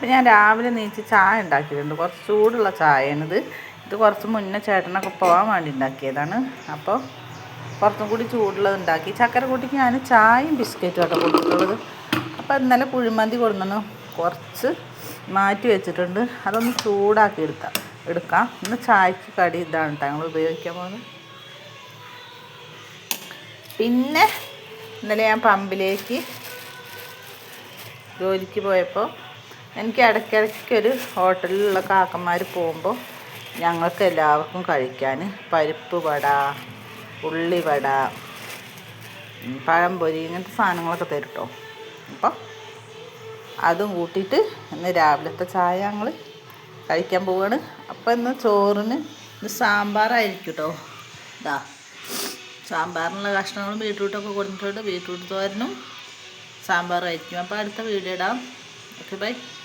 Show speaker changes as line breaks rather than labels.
അപ്പം ഞാൻ രാവിലെ നീച്ച് ചായ ഉണ്ടാക്കിയിട്ടുണ്ട്. കുറച്ച് ചൂടുള്ള ചായയാണിത്. ഇത് കുറച്ച് മുന്നേ ചേട്ടനൊക്കെ പോകാൻ വേണ്ടി ഉണ്ടാക്കിയതാണ്. അപ്പോൾ കുറച്ചും കൂടി ചൂടുള്ളത് ഉണ്ടാക്കി. ചക്കര കൂട്ടിക്ക് ഞാൻ ചായയും ബിസ്ക്കറ്റും ആട്ടോ കൊടുത്തിട്ടുള്ളത്. അപ്പോൾ ഇന്നലെ കുഴിമന്തി കൊടുന്നു കുറച്ച് മാറ്റി വെച്ചിട്ടുണ്ട്. അതൊന്ന് ചൂടാക്കി എടുക്കാം. ഇന്ന് ചായക്ക് കടി ഇതാണ് കേട്ടോ ഞങ്ങൾ ഉപയോഗിക്കാൻ പോകുന്നത്. പിന്നെ ഇന്നലെ ഞാൻ പമ്പിലേക്ക് ജോലിക്ക് പോയപ്പോൾ എനിക്ക് ഇടയ്ക്കിടയ്ക്കൊരു ഹോട്ടലിലുള്ള കാക്കന്മാർ പോകുമ്പോൾ ഞങ്ങൾക്ക് എല്ലാവർക്കും കഴിക്കാൻ പരിപ്പ് വട, ഉള്ളിവട, പഴംപൊരി ഇങ്ങനത്തെ സാധനങ്ങളൊക്കെ തരും കേട്ടോ. അപ്പോൾ അതും കൂട്ടിയിട്ട് ഇന്ന് രാവിലത്തെ ചായ ഞങ്ങൾ കഴിക്കാൻ പോവുകയാണ്. അപ്പോൾ ഇന്ന് ചോറിന് സാമ്പാറായിരിക്കും കേട്ടോ. ഇതാ സാമ്പാറിനുള്ള കഷ്ണങ്ങളും ബീട്രൂട്ടൊക്കെ കൊടുത്തിട്ടുണ്ട്. ബീട്രൂട്ട് തോരനും സാമ്പാറുമായിരിക്കും. അപ്പോൾ അടുത്ത വീഡിയോ ഇടാം. Okay bye.